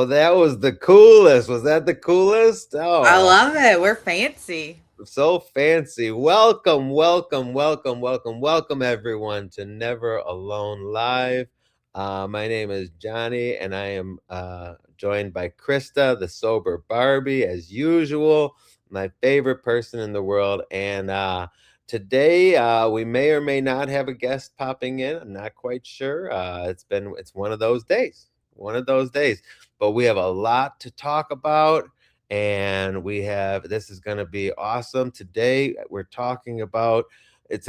Oh, that was the coolest. Was that the coolest? I Oh, love it. We're fancy. so fancy. Welcome, welcome, welcome, welcome, welcome, everyone, to Never Alone Live. My name is Johnny, and I am joined by Krista, the sober Barbie, as usual, my favorite person in the world. And today, we may or may not have a guest popping in. I'm not quite sure. It's one of those days, one of those days. But we have a lot to talk about, and this is going to be awesome. Today we're talking about, it's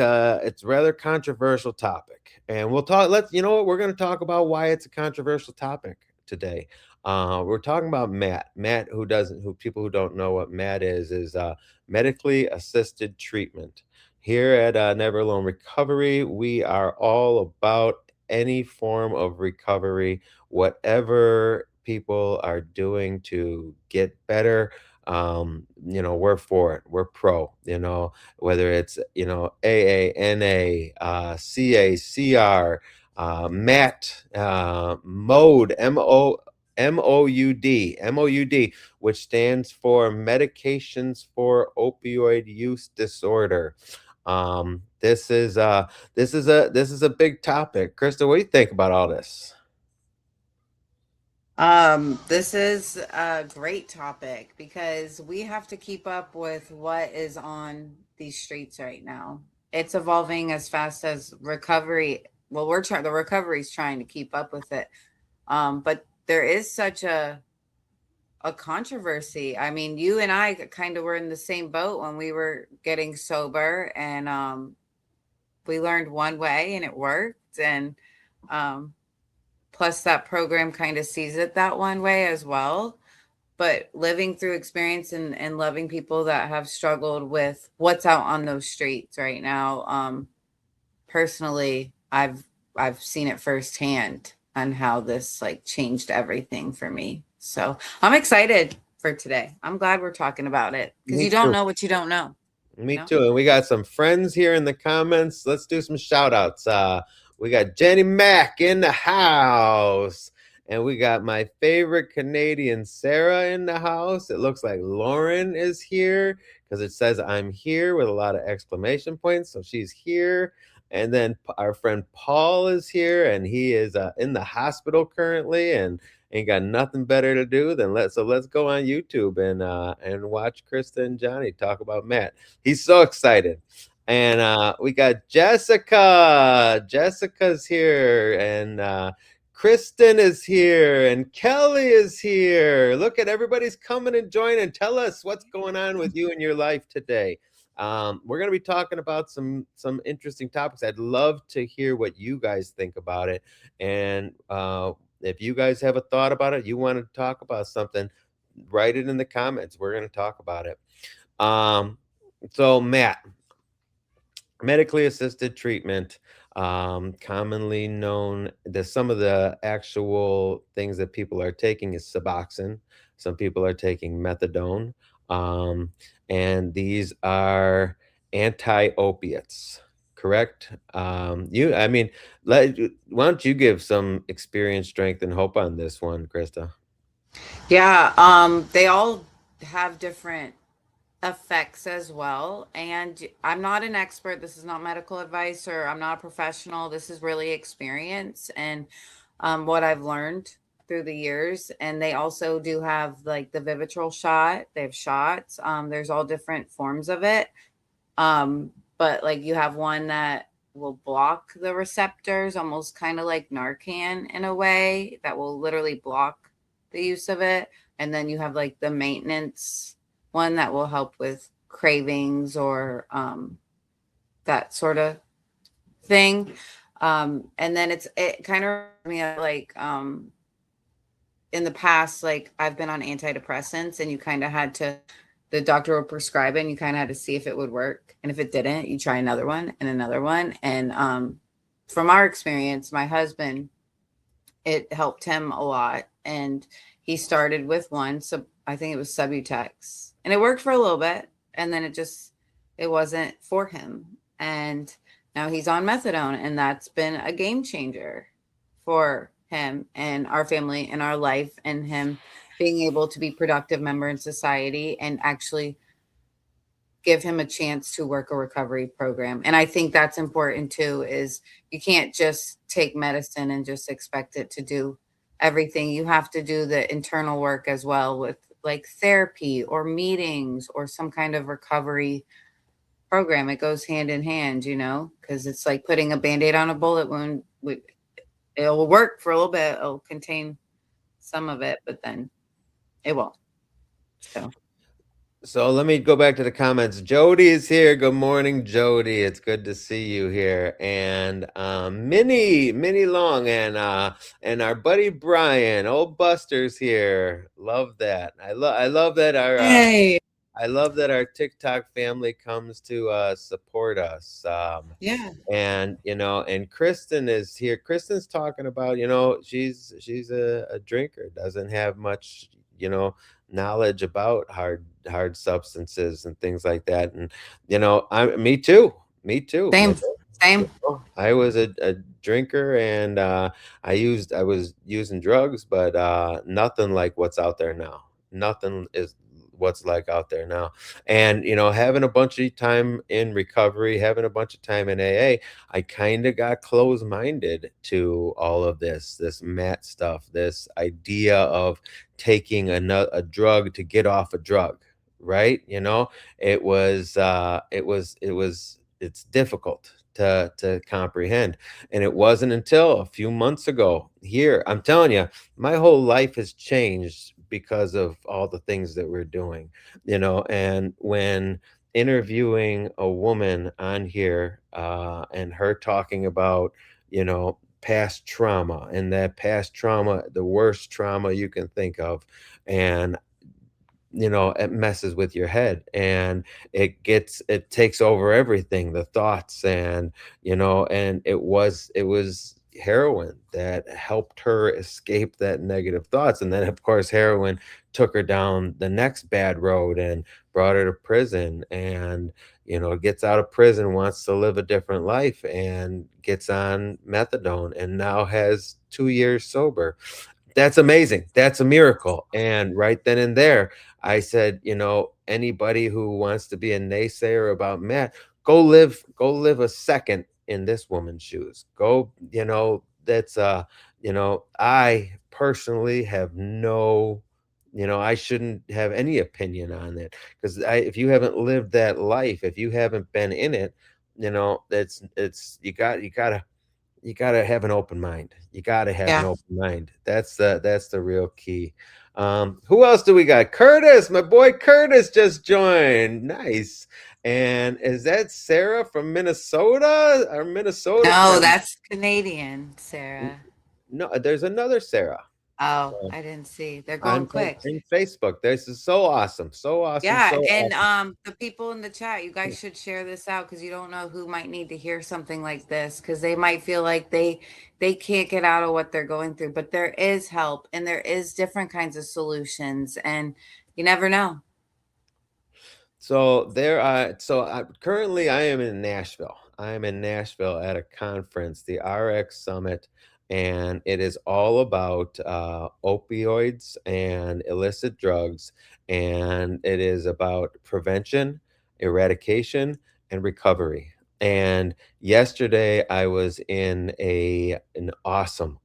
rather controversial topic, and we'll talk let's you know what, we're going to talk about why it's a controversial topic today. We're talking about Matt, who people who don't know what Matt is medically assisted treatment. Here at Never Alone Recovery, we are all about any form of recovery, whatever people are doing to get better. We're for it. We're pro. Whether it's AANA, CACR, MAT, mode MOUD, which stands for Medications for Opioid Use Disorder. This is a big topic. Krista, what do you think about all this? This is a great topic because we have to keep up with what is on these streets right now. It's evolving as fast as recovery. Well, we're trying, the recovery is trying to keep up with it. But there is such a controversy. I mean, you and I kind of were in the same boat when we were getting sober, and we learned one way and it worked. And um, plus, that program kind of sees it that one way as well. But living through experience and loving people that have struggled with what's out on those streets right now, personally, I've seen it firsthand on how this like changed everything for me. So I'm excited for today. I'm glad we're talking about it because Me you don't too. know what you don't know, you Me know? too. And we got some friends here in the comments. Let's do some shout outs. We got Jenny Mack in the house. And we got my favorite Canadian, Sarah, in the house. It looks like Lauren is here because it says I'm here with a lot of exclamation points. So she's here. And then our friend Paul is here, and he is in the hospital currently and ain't got nothing better to do than let's go on YouTube and watch Krista and Johnny talk about Matt. He's so excited. And we got Jessica. Jessica's here. And Kristen is here. And Kelly is here. Look at everybody's coming and joining. Tell us what's going on with you in your life today. We're going to be talking about some interesting topics. I'd love to hear what you guys think about it. And if you guys have a thought about it, you want to talk about something, write it in the comments. We're going to talk about it. Um, so, Matt, medically assisted treatment, commonly known, some of the actual things that people are taking is Suboxone. Some people are taking methadone, um, and these are anti-opiates. Correct? I mean, why don't you give some experience, strength, and hope on this one, Krista? Yeah, they all have different effects as well. And I'm not an expert. This is not medical advice, or I'm not a professional. This is really experience and what I've learned through the years. And they also do have like the Vivitrol shot. They have shots. There's all different forms of it. But like you have one that will block the receptors, almost kind of like Narcan in a way, that will literally block the use of it. And then you have like the maintenance one that will help with cravings or that sort of thing. And then it kind of reminds me of like in the past, like I've been on antidepressants, and you kind of had to, the doctor would prescribe it and you kind of had to see if it would work. And if it didn't, you try another one and another one. And from our experience, my husband, it helped him a lot. And he started with one. So I think it was Subutex, and it worked for a little bit. And then it wasn't for him. And now he's on methadone, and that's been a game changer for him and our family and our life, and him being able to be productive member in society and actually give him a chance to work a recovery program. And I think that's important too, is you can't just take medicine and just expect it to do everything. You have to do the internal work as well, with like therapy or meetings or some kind of recovery program. It goes hand in hand, because it's like putting a band-aid on a bullet wound. It will work for a little bit. It'll contain some of it, but then it won't. So So let me go back to the comments. Jody is here. Good morning, Jody. It's good to see you here. And Minnie Long and our buddy Brian, old Buster's here. Love that. I love that our hey, I love that our TikTok family comes to support us. yeah, And and Kristen is here. Kristen's talking about, she's a drinker, doesn't have much, knowledge about hard substances and things like that. And I me too. Me too. same, same. I was a drinker, and I was using drugs, but nothing like what's out there now. Nothing is what's like out there now. And having a bunch of time in recovery, having a bunch of time in AA, I kind of got closed-minded to all of this mat stuff, this idea of taking a drug to get off a drug, right? It's difficult to comprehend. And it wasn't until a few months ago here, I'm telling you, my whole life has changed because of all the things that we're doing. And when interviewing a woman on here, and her talking about, past trauma, and that past trauma, the worst trauma you can think of, and it messes with your head, and it takes over everything, the thoughts, and it was heroin that helped her escape that negative thoughts. And then of course heroin took her down the next bad road and brought her to prison, and gets out of prison, wants to live a different life, and gets on methadone, and now has 2 years sober. That's amazing. That's a miracle. And right then and there, I said, anybody who wants to be a naysayer about Matt, go live a second in this woman's shoes. Go, that's I personally have no, I shouldn't have any opinion on it, because if you haven't lived that life, if you haven't been in it, that's it's you gotta have an open mind. You gotta have an Yeah. open mind. That's the real key. Who else do we got? Curtis, my boy Curtis just joined. Nice. And is that Sarah from Minnesota? Our Minnesota No, friend? that's Canadian, N- Sarah. No, there's another Sarah Oh, uh, I didn't see. They're going on quick. Facebook. This is so awesome. So awesome. Yeah, So and awesome. the people in the chat, you guys should share this out, because you don't know who might need to hear something like this, because they might feel like they can't get out of what they're going through, but there is help and there is different kinds of solutions, and you never know. Currently I am in Nashville. I am in Nashville at a conference, the RX Summit, and it is all about opioids and illicit drugs, and it is about prevention, eradication, and recovery. And yesterday I was in an awesome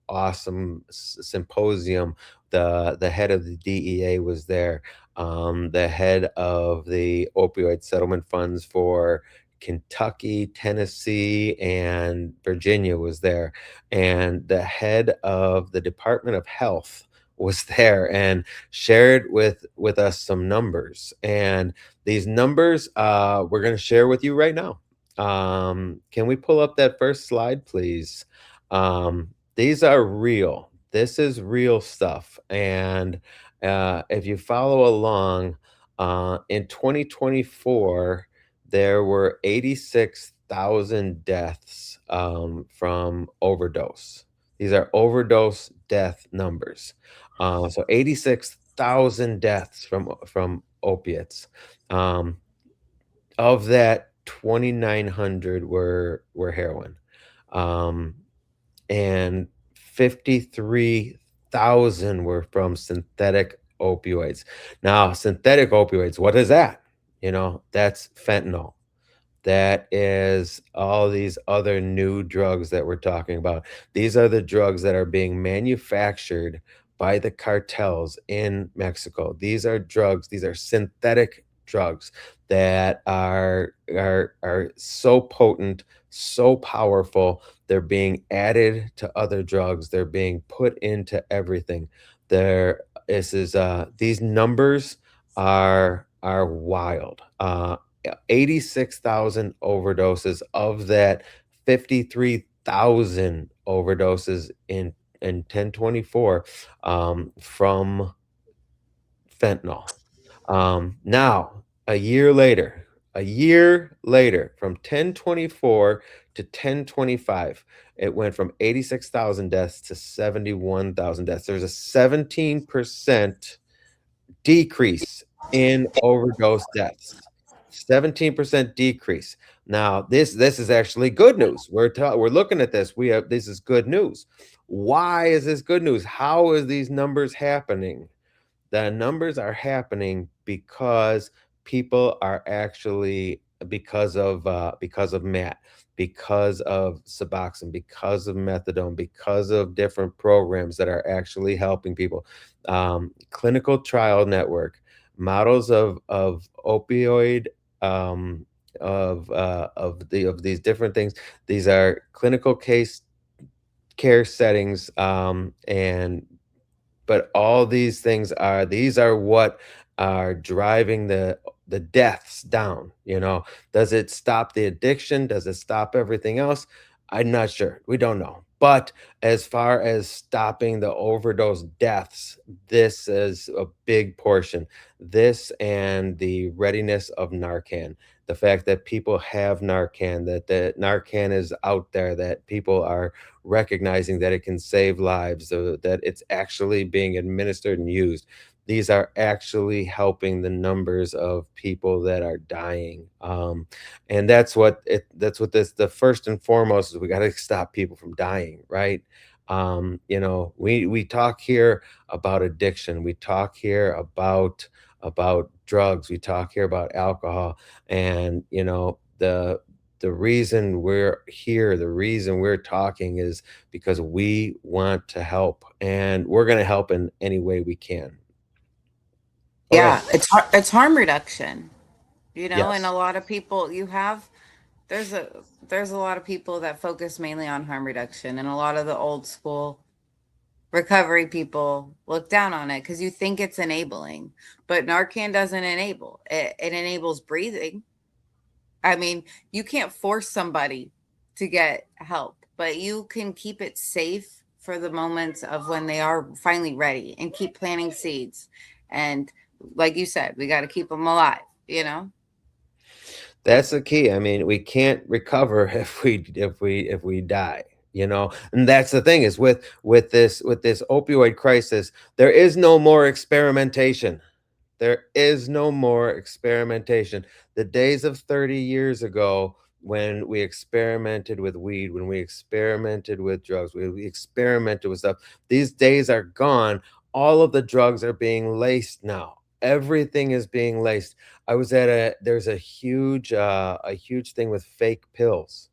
symposium. The head of the DEA was there. The head of the opioid settlement funds for Kentucky, Tennessee, and Virginia was there. And the head of the Department of Health was there and shared with us some numbers. And these numbers we're going to share with you right now. Can we pull up that first slide, please? These are real. This is real stuff. And if you follow along, in 2024, there were 86,000 deaths from overdose. These are overdose death numbers. So 86,000 deaths from opiates. Um, of that, 2,900 were heroin. Um, and 53,000 were from synthetic opioids. Now, synthetic opioids, what is that? That's fentanyl. That is all these other new drugs that we're talking about. These are the drugs that are being manufactured by the cartels in Mexico. These are drugs, these are synthetic drugs that are so potent, so powerful. They're being added to other drugs. They're being put into everything. There this is these numbers are wild. 86,000 overdoses. Of that, 53,000 overdoses in 1024 from fentanyl. Now, a year later, from 1024 to 1025, it went from 86,000 deaths to 71,000 deaths. There's a 17% decrease in overdose deaths. 17% decrease. Now, this is actually good news. We're looking at this. This is good news. Why is this good news? How is these numbers happening? The numbers are happening because people are actually because of Matt, because of Suboxone, because of methadone, because of different programs that are actually helping people. Clinical Trial Network, models of opioid, um, of these different things. These are clinical case care settings, and but all these are what are driving the deaths down. Does it stop the addiction? Does it stop everything else? I'm not sure. We don't know. But as far as stopping the overdose deaths, this is a big portion. This and the readiness of Narcan, the fact that people have Narcan, that the Narcan is out there, that people are recognizing that it can save lives, so that it's actually being administered and used. These are actually helping the numbers of people that are dying. And that's what this the first and foremost is. We got to stop people from dying, right? We talk here about addiction. We talk here about drugs. We talk here about alcohol. And the reason we're here, the reason we're talking is because we want to help, and we're going to help in any way we can. Okay. Yeah, it's harm reduction, and a Yes. lot of people there's a lot of people that focus mainly on harm reduction, and a lot of the old school recovery people look down on it because you think it's enabling, but Narcan doesn't enable. It enables breathing. I mean, you can't force somebody to get help, but you can keep it safe for the moments of when they are finally ready and keep planting seeds. And like you said, we got to keep them alive. That's the key. I mean, we can't recover if we die, And that's the thing is with this opioid crisis, there is no more experimentation. There is no more experimentation. The days of 30 years ago, when we experimented with weed, when we experimented with drugs, we experimented with stuff, these days are gone. All of the drugs are being laced now. Everything is being laced. There's a huge thing with fake pills.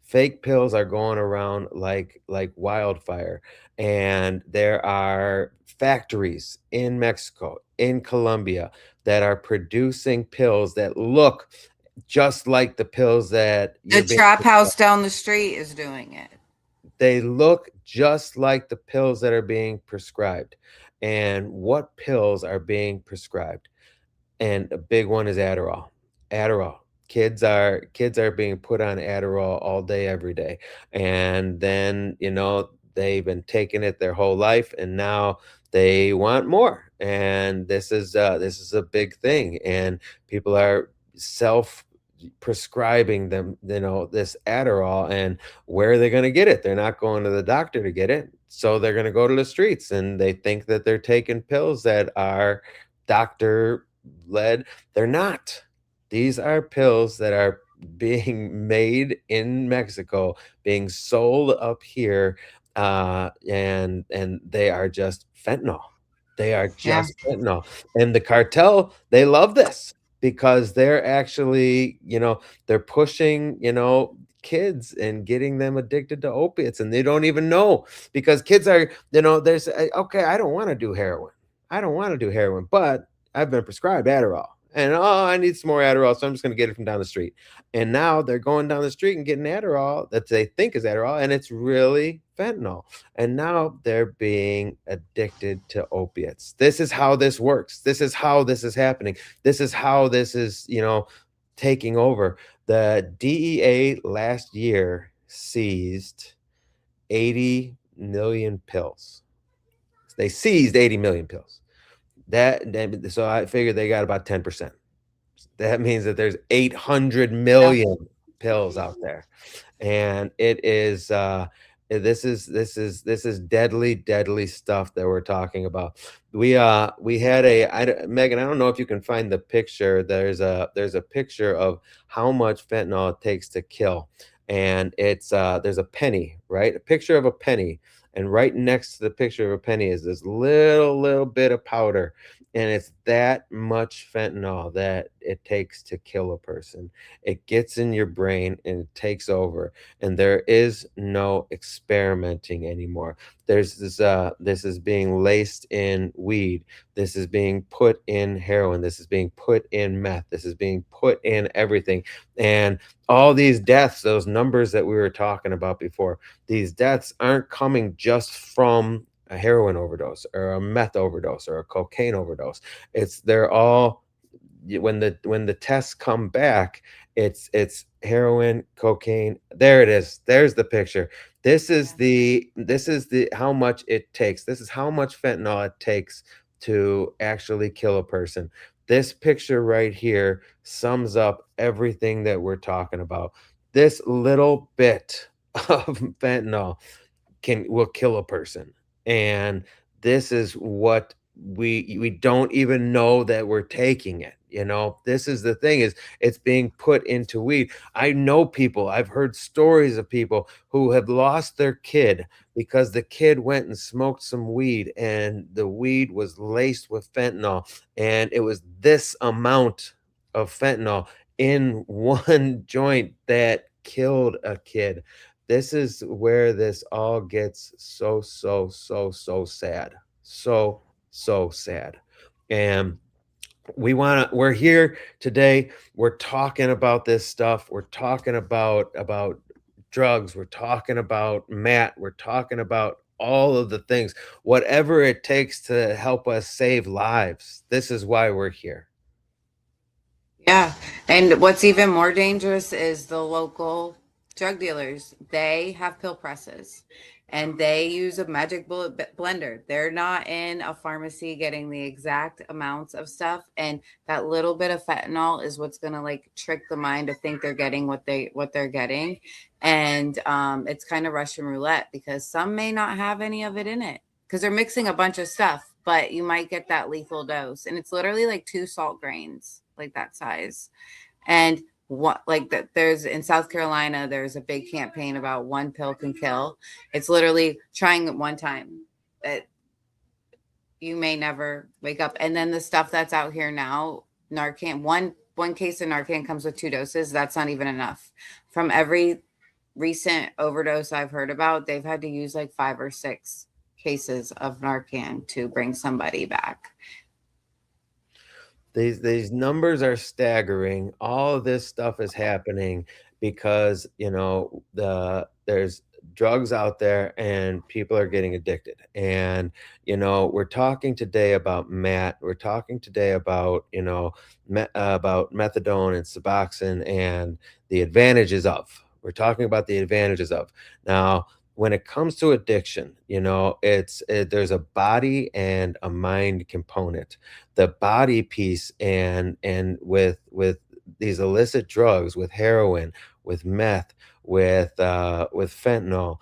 Fake pills are going around like wildfire, and there are factories in Mexico, in Colombia, that are producing pills that look just like the pills that The you're being trap house prescribed. down the street is doing it. They look just like the pills that are being prescribed. And what pills are being prescribed? And a big one is Adderall. Adderall. Kids are being put on Adderall all day, every day. And then, they've been taking it their whole life, and now they want more. And this is a big thing. And people are self prescribing them, this Adderall. And where are they going to get it? They're not going to the doctor to get it. So they're going to go to the streets, and they think that they're taking pills that are doctor led. They're not. These are pills that are being made in Mexico, being sold up here, and they are just fentanyl. They are Yeah. just fentanyl, and the cartel, they love this because they're actually, they're pushing, kids and getting them addicted to opiates, and they don't even know because kids are, there's okay, I don't want to do heroin. I don't want to do heroin, but I've been prescribed Adderall. And oh, I need some more Adderall, so I'm just going to get it from down the street. And now they're going down the street and getting Adderall that they think is Adderall, and it's really fentanyl. And now they're being addicted to opiates. This is how this works. This is how this is happening. This is how this is, taking over. The DEA last year seized 80 million pills. They seized 80 million pills. So I figured they got about 10%. That means that there's 800 Yeah. million pills out there, and it is this is deadly, deadly stuff that we're talking about. We had Megan, I don't know if you can find the picture. There's a picture of how much fentanyl it takes to kill, and it's there's a penny, right? A picture of a penny, and right next to the picture of a penny is this little bit of powder, and it's that much fentanyl that it takes to kill a person. It gets in your brain and it takes over, and there is no experimenting anymore. This is being laced in weed. This is being put in heroin. This is being put in meth. This is being put in everything. And all these deaths, those numbers that we were talking about before, these deaths aren't coming just from a heroin overdose or a meth overdose or a cocaine overdose. They're all, when the tests come back, it's heroin, cocaine. There it is. There's the picture. This is the how much it takes. This is how much fentanyl it takes to actually kill a person. This picture right here sums up everything that we're talking about. This little bit of fentanyl will kill a person. And this is what we don't even know that we're taking it. This is the thing, is it's being put into weed. I know people, I've heard stories of people who have lost their kid because the kid went and smoked some weed, and the weed was laced with fentanyl, and it was this amount of fentanyl in one joint that killed a kid. This is where this all gets so, so, so, so sad. So, so sad. And we're here today. We're talking about this stuff. We're talking about drugs. We're talking about Matt. We're talking about all of the things, whatever it takes to help us save lives. This is why we're here. Yeah. And what's even more dangerous is the local drug dealers. They have pill presses and they use a magic bullet blender. They're not in a pharmacy getting the exact amounts of stuff. And that little bit of fentanyl is what's going to like trick the mind to think they're getting what they're getting. And it's kind of Russian roulette because some may not have any of it in it because they're mixing a bunch of stuff, but you might get that lethal dose. And it's literally like 2 salt grains, like that size. And what, like that, there's in South Carolina, there's a big campaign about one pill can kill. It's literally trying it one time that you may never wake up. And then the stuff that's out here now, Narcan, one case of Narcan comes with 2 doses. That's not even enough. From every recent overdose I've heard about, they've had to use like 5 or 6 cases of Narcan to bring somebody back. These numbers are staggering. All of this stuff is happening because, there's drugs out there and people are getting addicted. And, we're talking today about Matt. We're talking today about, about methadone and Suboxone and the advantages of. We're talking about the advantages of. Now, when it comes to addiction, there's a body and a mind component. The body piece, and with these illicit drugs, with heroin, with meth, with fentanyl,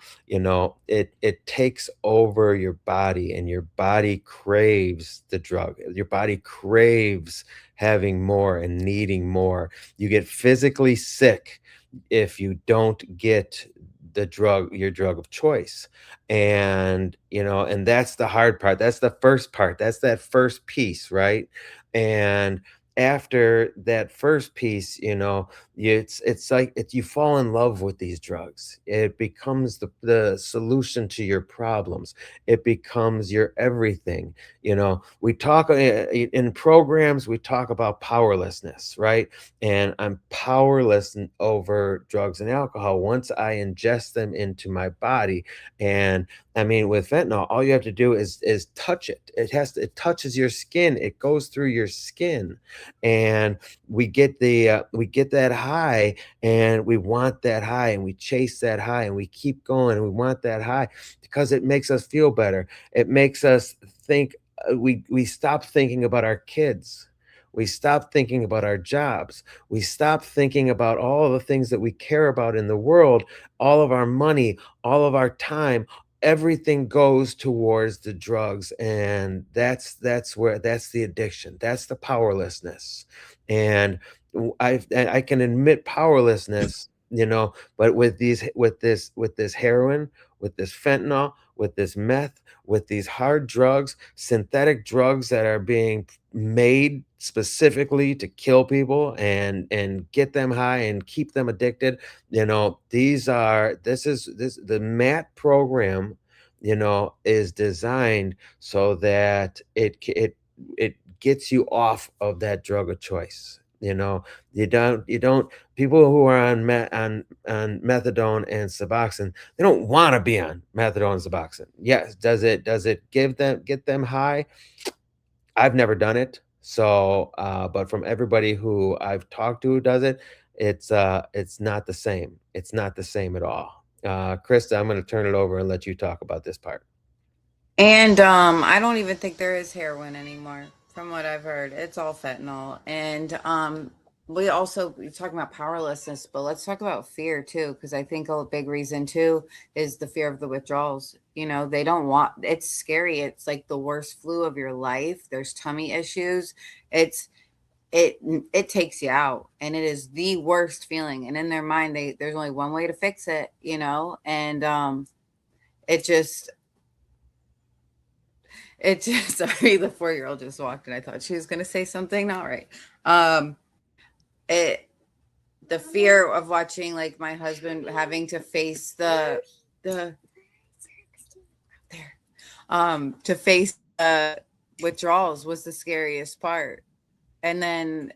it takes over your body, and your body craves the drug. Your body craves having more and needing more. You get physically sick if you don't get your drug of choice. And and that's the hard part. That's the first part. That's that first piece, right? And after that first piece, it's like you fall in love with these drugs. It becomes the solution to your problems. It becomes your everything. We talk in programs, we talk about powerlessness, right? And I'm powerless over drugs and alcohol once I ingest them into my body. And I mean, with fentanyl, all you have to do is touch it. It touches your skin. It goes through your skin, and we get that high, and we want that high, and we chase that high, and we keep going, and we want that high because it makes us feel better. It makes us think. We stop thinking about our kids. We stop thinking about our jobs. We stop thinking about all the things that we care about in the world, all of our money, all of our time. Everything goes towards the drugs, and that's the addiction. That's the powerlessness. And I can admit powerlessness, but with this heroin, with this fentanyl, with this meth, with these hard drugs, synthetic drugs that are being made specifically to kill people and get them high and keep them addicted. This the MAT program, is designed so that it gets you off of that drug of choice. You don't people who are on methadone and Suboxone, they don't want to be on methadone and Suboxone. Yes, does it get them high? I've never done it. So, but from everybody who I've talked to who does it, it's not the same. It's not the same at all. Krista, I'm going to turn it over and let you talk about this part. And I don't even think there is heroin anymore, from what I've heard. It's all fentanyl. And we're talking about powerlessness, but let's talk about fear too, because I think a big reason too is the fear of the withdrawals. They don't want, it's scary. It's like the worst flu of your life. There's tummy issues. It's it it takes you out, and it is the worst feeling. And in their mind, there's only one way to fix it. And it just it just sorry, the 4-year-old just walked in. I thought she was gonna say something not right. Um, it the fear of watching, like, my husband having to face the there, to face withdrawals was the scariest part. And then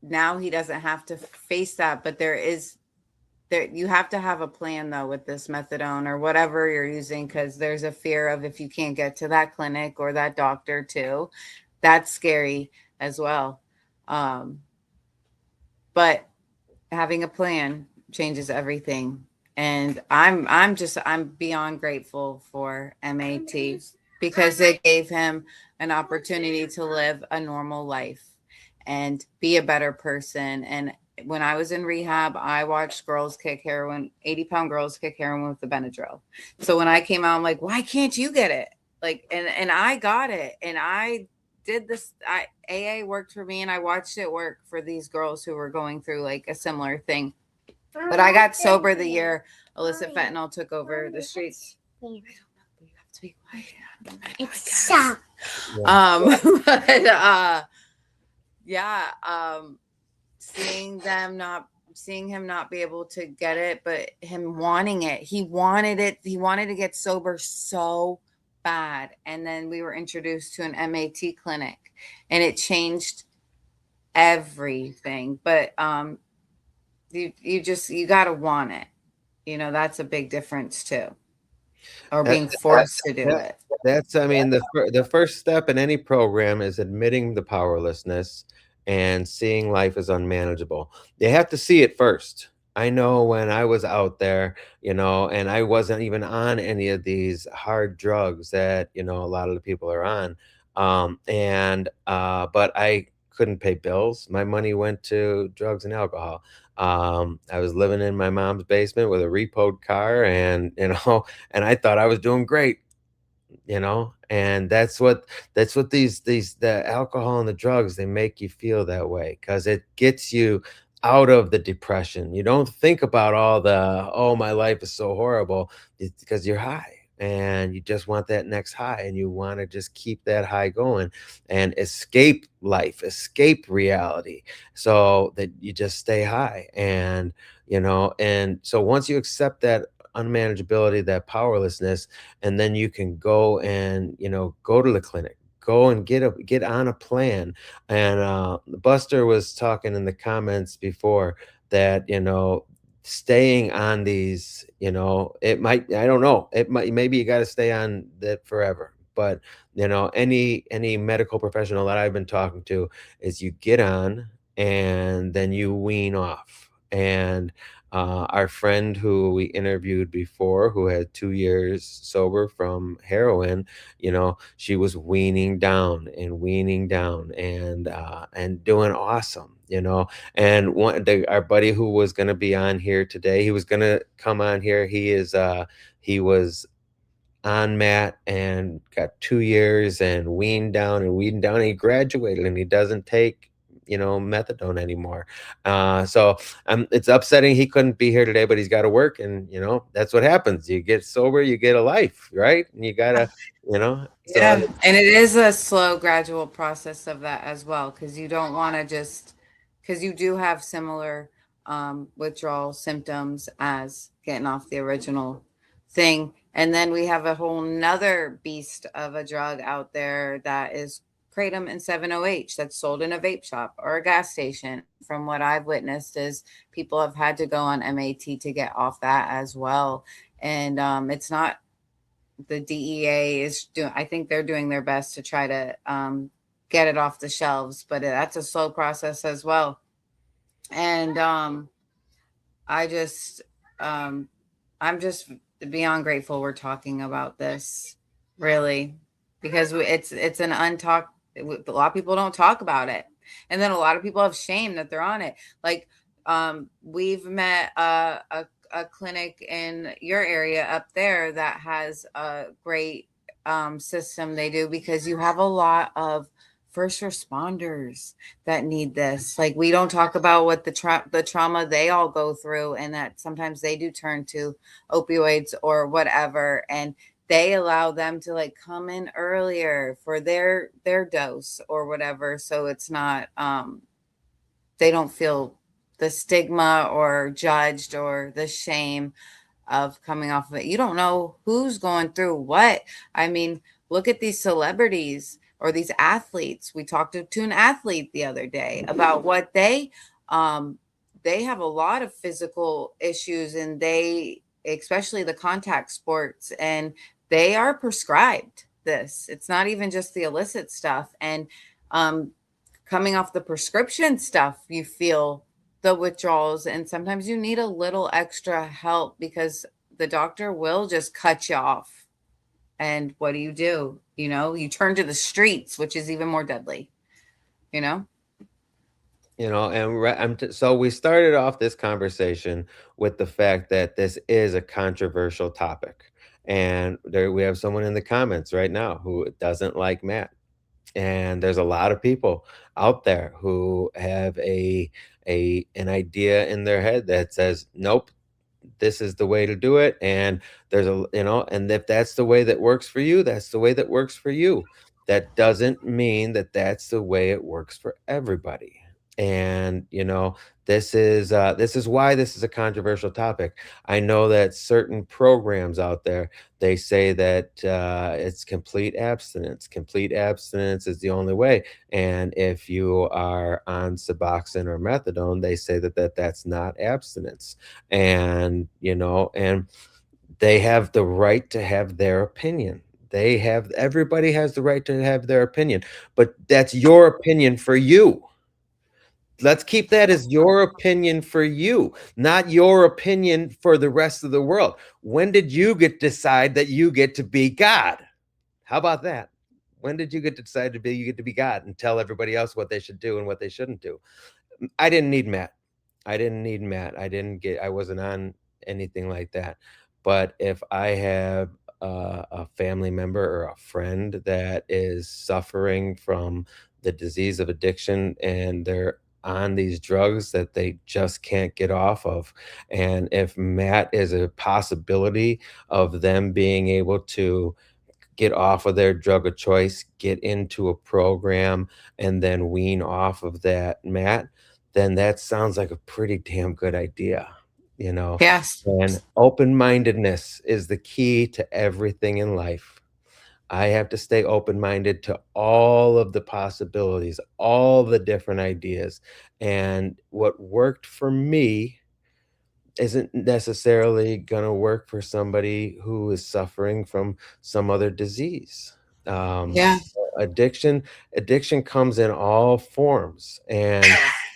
now he doesn't have to face that, but there you have to have a plan though with this methadone or whatever you're using, because there's a fear of, if you can't get to that clinic or that doctor too, that's scary as well. um but having a plan changes everything. And I'm beyond grateful for MAT, because it gave him an opportunity to live a normal life and be a better person. And when I was in rehab, I watched girls kick heroin, 80-pound girls kick heroin with the Benadryl. So when I came out, I'm like, why can't you get it? Like, and I got it, and I did this. AA worked for me, and I watched it work for these girls who were going through like a similar thing. But I got sober the year illicit fentanyl took over the streets. I don't know. You have to be quiet. It's stop. But yeah, seeing him not be able to get it, but him wanting it. He wanted it. He wanted to get sober so bad. And then we were introduced to an MAT clinic, and it changed everything. But you got to want it. That's a big difference too. Or That, being forced to do that, it. I mean, the first step in any program is admitting the powerlessness and seeing life as unmanageable. You have to see it first. I know when I was out there, and I wasn't even on any of these hard drugs that, a lot of the people are on. But I couldn't pay bills. My money went to drugs and alcohol. I was living in my mom's basement with a repoed car, and, and I thought I was doing great, and that's what the alcohol and the drugs, they make you feel that way because it gets you out of the depression. You don't think about all the, oh, my life is so horrible. It's because you're high and you just want that next high and you want to just keep that high going and escape life, escape reality so that you just stay high. And, and so once you accept that unmanageability, that powerlessness, and then you can go and, go to the clinic, go and get on a plan. And Buster was talking in the comments before that, staying on these, it might, I don't know, it might, maybe you got to stay on that forever. But, any medical professional that I've been talking to is you get on and then you wean off. And our friend who we interviewed before, who had 2 years sober from heroin, she was weaning down and doing awesome, and our buddy who was going to be on here today, he was going to come on here. He was on Matt and got 2 years and weaned down, and he graduated and he doesn't take, methadone anymore. So it's upsetting he couldn't be here today, but he's got to work, and that's what happens. You get sober, you get a life, right? And you gotta, so Yeah, and it is a slow, gradual process of that as well, because you don't want to just, because you do have similar withdrawal symptoms as getting off the original thing. And then we have a whole nother beast of a drug out there that is kratom and 7-OH that's sold in a vape shop or a gas station. From what I've witnessed, is people have had to go on MAT to get off that as well. And it's not, the DEA is doing, I think they're doing their best to try to get it off the shelves, but that's a slow process as well. And I just, I'm just beyond grateful we're talking about this, really, because it's an untalked. A lot of people don't talk about it, and then a lot of people have shame that they're on it. Like, we've met a clinic in your area up there that has a great system they do, because you have a lot of first responders that need this. Like, we don't talk about what the trauma they all go through, and that sometimes they do turn to opioids or whatever, and they allow them to like come in earlier for their dose or whatever, so it's not they don't feel the stigma or judged or the shame of coming off of it. You don't know who's going through what. I mean, look at these celebrities or these athletes. We talked to an athlete the other day about what they have a lot of physical issues, and they, especially the contact sports, and they are prescribed this. It's not even just the illicit stuff. And um coming off the prescription stuff, you feel the withdrawals, and sometimes you need a little extra help because the doctor will just cut you off. And what do? You turn to the streets, which is even more deadly, you know? and so we started off this conversation with the fact that this is a controversial topic, and there we have someone in the comments right now who doesn't like Matt. And there's a lot of people out there who have an idea in their head that says, nope, this is the way to do it. And and if that's the way that works for you, that's the way that works for you. That doesn't mean that that's the way it works for everybody. And this is why this is a controversial topic. I know that certain programs out there, they say that it's complete abstinence. Complete abstinence is the only way. And if you are on Suboxone or methadone, they say that's not abstinence. And they have the right to have their opinion. Everybody has the right to have their opinion, but that's your opinion for you. Let's keep that as your opinion for you, not your opinion for the rest of the world. When did you get to decide that you get to be God? How about that? When did you get to decide you get to be God and tell everybody else what they should do and what they shouldn't do? I didn't need Matt. I didn't need Matt. I wasn't on anything like that. But if I have a family member or a friend that is suffering from the disease of addiction and they're on these drugs that they just can't get off of. And if Matt is a possibility of them being able to get off of their drug of choice, get into a program, and then wean off of that Matt, then that sounds like a pretty damn good idea, you know? Yes. And open-mindedness is the key to everything in life. I have to stay open-minded to all of the possibilities, all the different ideas, and what worked for me isn't necessarily gonna work for somebody who is suffering from some other disease. Um, Yeah. addiction addiction comes in all forms, and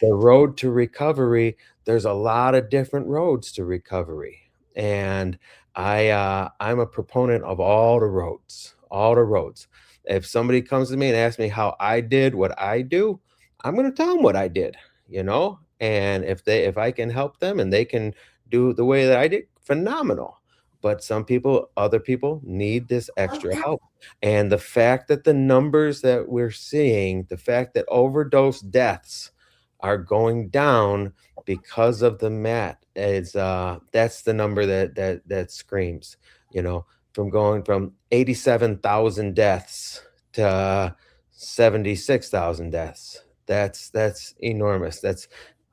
the road to recovery, there's a lot of different roads to recovery, and I'm a proponent of all the roads, all the roads. If somebody comes to me and asks me how I did what I do, I'm gonna tell them what I did, you know? And if I can help them and they can do the way that I did, phenomenal. But some people, other people need this extra help. And the fact that the numbers that we're seeing, the fact that overdose deaths are going down because of the mat is that's the number that screams, you know, from going from 87,000 deaths to 76,000 deaths. That's enormous. That's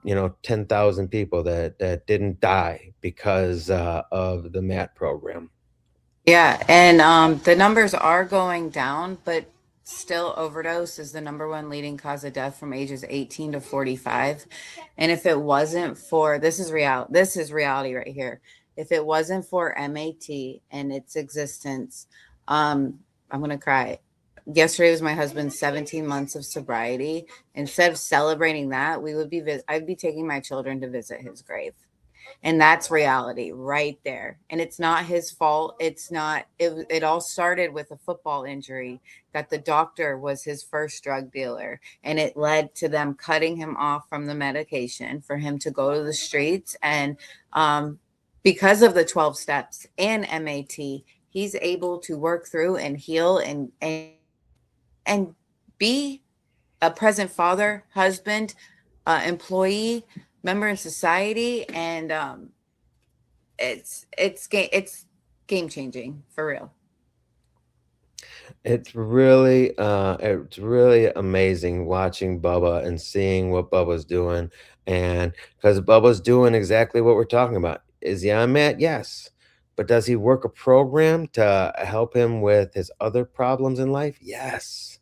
10,000 people that didn't die because of the MAT program. Yeah, and the numbers are going down, but still overdose is the number one leading cause of death from ages 18 to 45. And if it wasn't for this is reality right here. If it wasn't for MAT and its existence, I'm gonna cry. Yesterday was my husband's 17 months of sobriety. Instead of celebrating that, I'd be taking my children to visit his grave, and that's reality right there. And it's not his fault. It's not it all started with a football injury that the doctor was his first drug dealer, and it led to them cutting him off from the medication for him to go to the streets. And because of the 12 steps and MAT, he's able to work through and heal and be a present father, husband, employee, member in society. And it's game changing for real. It's really amazing watching Bubba and seeing what Bubba's doing, and because Bubba's doing exactly what we're talking about. Is he on Matt? Yes. But does he work a program to help him with his other problems in life? Yes.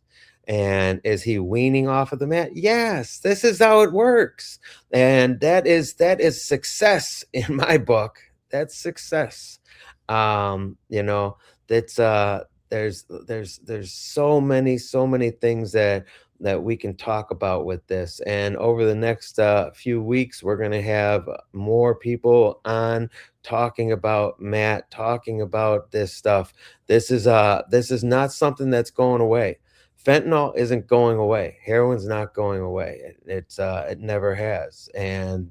And is he weaning off of the mat? Yes. This is how it works. And that is success in my book. That's success. You know, that's there's so many things that we can talk about with this, and over the next few weeks we're going to have more people on talking about Matt, talking about this stuff. This is not something that's going away. Fentanyl isn't going away. Heroin's not going away. It never has. And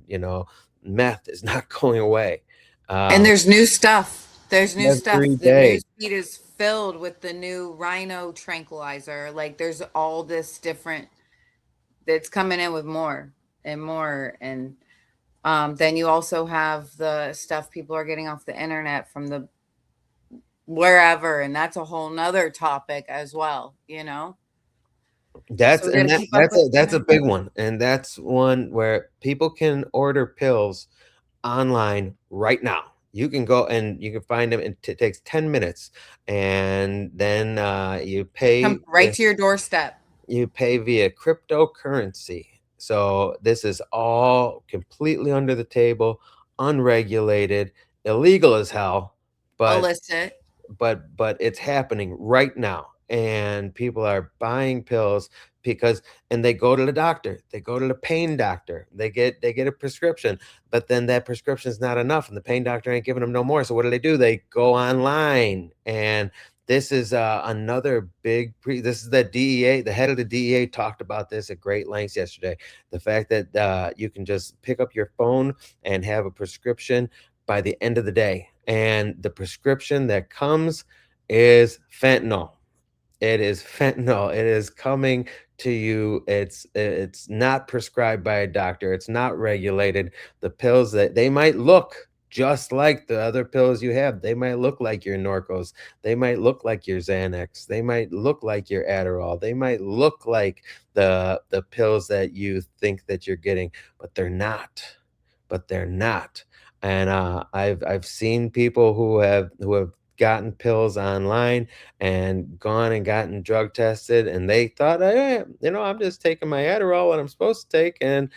meth is not going away. And um there's new stuff. There's new every stuff. The day. news feed is filled with the new rhino tranquilizer. Like there's all this different that's coming in with more and more. And then you also have the stuff people are getting off the internet from the wherever, and that's a whole nother topic as well. That's So we got and to that keep up that's with a the that's a big one, and that's one where people can order pills online right now. You can go and you can find them, and it takes 10 minutes, and then come right to your doorstep. you pay via cryptocurrency. So this is all completely under the table, unregulated, illegal as hell, but Illicit. but it's happening right now, and people are buying pills because and they go to the doctor, they go to the pain doctor, they get a prescription, but then that prescription is not enough and the pain doctor ain't giving them no more. So what do? They go online, and this is another this is the DEA. The head of the DEA talked about this at great lengths yesterday. The fact that you can just pick up your phone and have a prescription by the end of the day, and the prescription that comes is fentanyl. It is fentanyl. It is coming to you. It's not prescribed by a doctor. It's not regulated. The pills that they might look just like the other pills you have. They might look like your Norcos. They might look like your Xanax. They might look like your Adderall. They might look like the pills that you think that you're getting, but they're not. But they're not. And I've seen people who have gotten pills online and gone and gotten drug tested, and they thought, "Hey, I'm just taking my Adderall what I'm supposed to take," and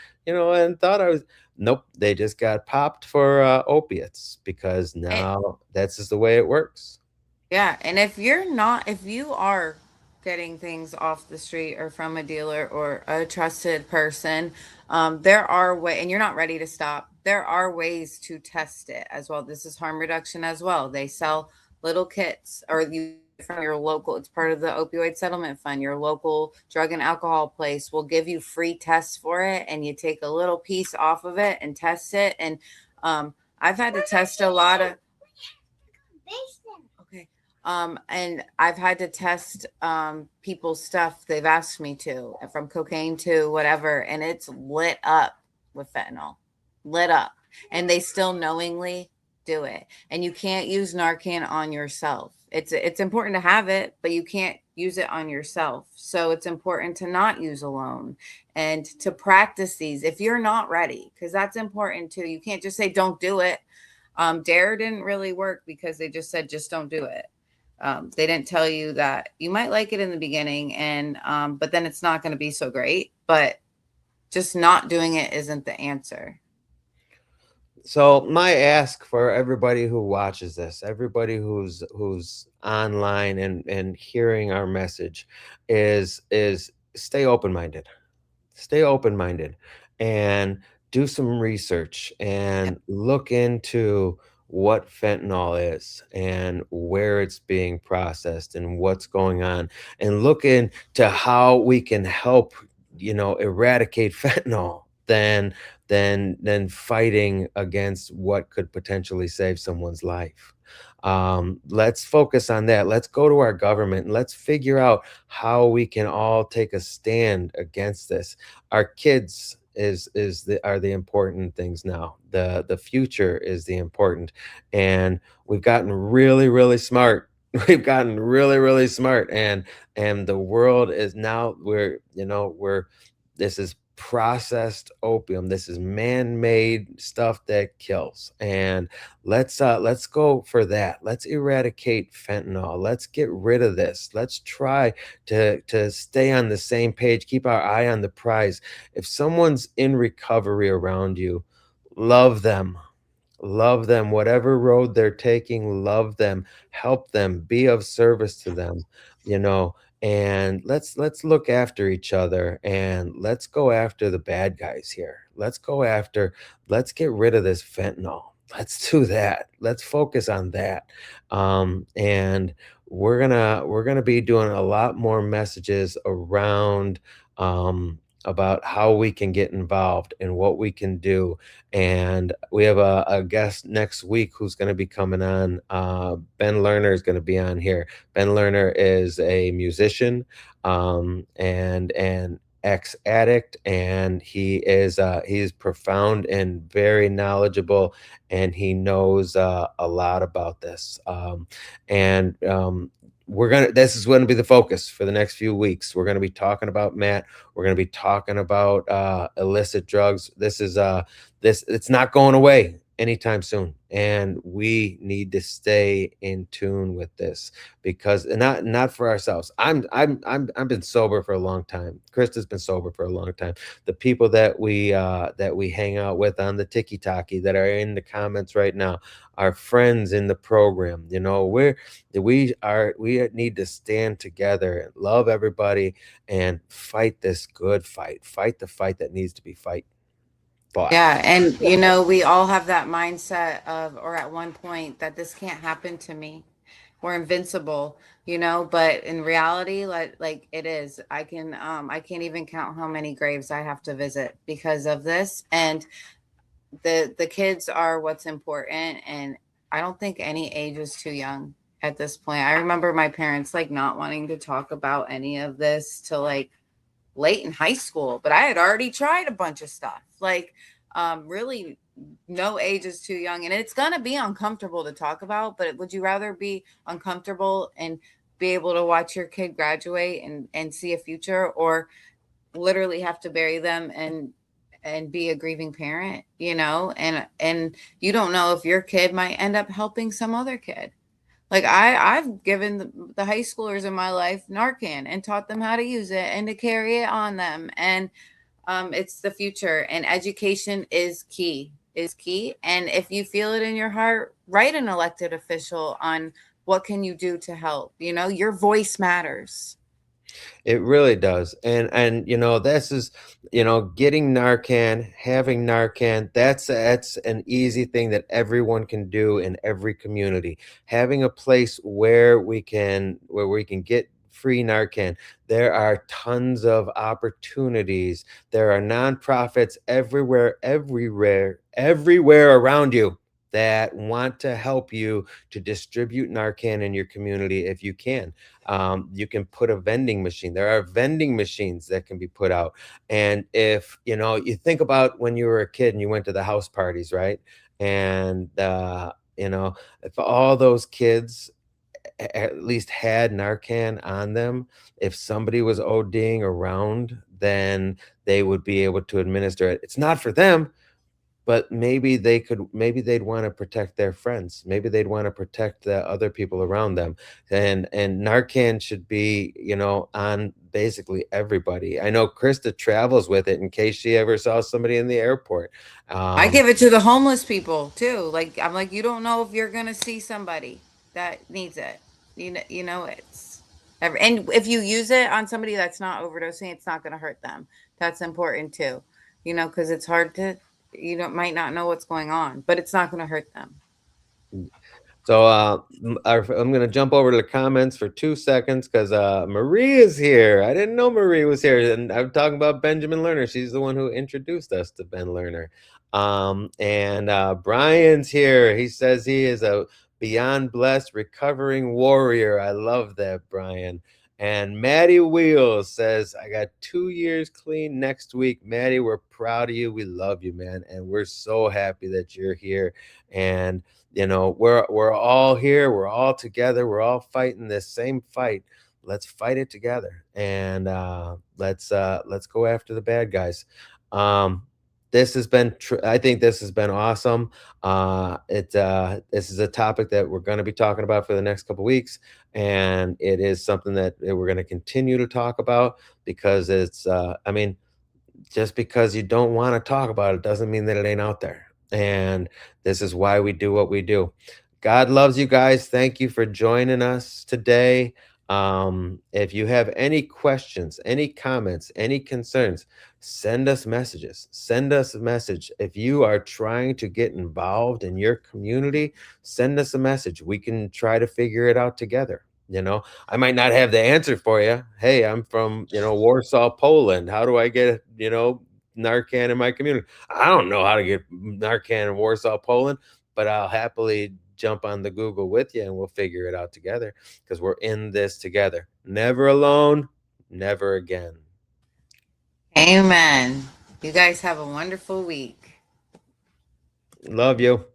thought I was. Nope, they just got popped for opiates because And now that's just the way it works. yeah, and if you are getting things off the street or from a dealer or a trusted person, there are and you're not ready to stop. There are ways to test it as well. This is harm reduction as well. They sell little kits, or you from your local. It's part of the opioid settlement fund. Your local drug and alcohol place will give you free tests for it, and you take a little piece off of it and test it. And I've had to test a lot of. Okay. And I've had to test people's stuff. They've asked me to, from cocaine to whatever, and it's lit up with fentanyl, lit up, and they still knowingly do it. And you can't use Narcan on yourself. It's important to have it, but you can't use it on yourself. So it's important to not use alone and to practice these if you're not ready, because that's important too. You can't just say don't do it. Dare didn't really work because they just said just don't do it. They didn't tell you that you might like it in the beginning, and but then it's not going to be so great. But just not doing it isn't the answer. So my ask for everybody who watches this, everybody who's online and hearing our message is stay open-minded. Stay open-minded and do some research Yep. and look into what fentanyl is and where it's being processed and what's going on, and look into how we can help, eradicate fentanyl than fighting against what could potentially save someone's life. Let's focus on that. Let's go to our government and let's figure out how we can all take a stand against this. Our kids are the important things now. The future is the important, and we've gotten really really smart. We've gotten really really smart, and the world is now we're this is processed opium. This is man-made stuff that kills. And let's go for that. Let's eradicate fentanyl. Let's get rid of this. Let's try to stay on the same page, keep our eye on the prize. If someone's in recovery around you, love them. Love them, whatever road they're taking, love them, help them, be of service to them, you know, and let's look after each other and let's go after the bad guys here. Let's get rid of this fentanyl. Let's do that. Let's focus on that. And we're gonna be doing a lot more messages around about how we can get involved and what we can do, and we have a guest next week who's going to be coming on. Ben Lerner is going to be on here. Ben Lerner is a musician and ex addict, and he's profound and very knowledgeable, and he knows a lot about this. And This is going to be the focus for the next few weeks. We're going to be talking about Matt. We're going to be talking about illicit drugs. This it's not going away anytime soon, and we need to stay in tune with this, because and not for ourselves. I've been sober for a long time. Krista's been sober for a long time. The people that we hang out with on the tiki-taki, that are in the comments right now, our friends in the program, we need to stand together and love everybody and fight this good fight the fight that needs to be fought. Yeah, and we all have that mindset of, or at one point, that this can't happen to me. We're invincible, but in reality, like it is. I can't even count how many graves I have to visit because of this. And the kids are what's important, and I don't think any age is too young. at this point. I remember my parents like not wanting to talk about any of this till like late in high school, but I had already tried a bunch of stuff. Like, really, no age is too young, and it's gonna be uncomfortable to talk about. But would you rather be uncomfortable and be able to watch your kid graduate and see a future, or literally have to bury them and be a grieving parent? You know, and you don't know if your kid might end up helping some other kid. Like I've given the high schoolers in my life Narcan and taught them how to use it and to carry it on them. And it's the future, and education is key. Is key. And if you feel it in your heart, write an elected official on what can you do to help. You know, your voice matters. It really does. And this is, getting Narcan, having Narcan, that's an easy thing that everyone can do in every community. Having a place where we can get free Narcan. There are tons of opportunities. There are nonprofits everywhere around you that want to help you to distribute Narcan in your community if you can. You can put a vending machine. There are vending machines that can be put out. And if you think about when you were a kid and you went to the house parties, right? And if all those kids at least had Narcan on them, if somebody was ODing around, then they would be able to administer it. It's not for them, but maybe they'd wanna protect their friends. Maybe they'd wanna protect the other people around them. And Narcan should be, on basically everybody. I know Krista travels with it in case she ever saw somebody in the airport. I Um give it to the homeless people too. Like I'm like, you don't know if you're gonna see somebody that needs it. You know it's and if you use it on somebody that's not overdosing, it's not gonna hurt them. That's important too. You know, because it's hard to might not know what's going on, but it's not gonna hurt them. So I'm gonna jump over to the comments for 2 seconds because Marie is here. I didn't know Marie was here, and I'm talking about Benjamin Lerner. She's the one who introduced us to Ben Lerner. And Brian's here. He says he is a beyond blessed recovering warrior. I love that, Brian. And Maddie Wheels says, I got 2 years clean next week. Maddie, we're proud of you. We love you, man. And we're so happy that you're here. And we're all here, we're all together, we're all fighting this same fight. Let's fight it together, and let's go after the bad guys. um I think this has been awesome. This is a topic that we're going to be talking about for the next couple weeks, and it is something that we're going to continue to talk about because I mean, just because you don't want to talk about it doesn't mean that it ain't out there. And this is why we do what we do. God loves you guys. Thank you for joining us today. If you have any questions, any comments, any concerns, send us messages. Send us a message. If you are trying to get involved in your community, send us a message. We can try to figure it out together. I might not have the answer for you. Hey, I'm from, Warsaw, Poland. How do I get, Narcan in my community? I don't know how to get Narcan in Warsaw, Poland, but I'll happily jump on the Google with you and we'll figure it out together because we're in this together. Never alone, never again. Amen. You guys have a wonderful week. Love you.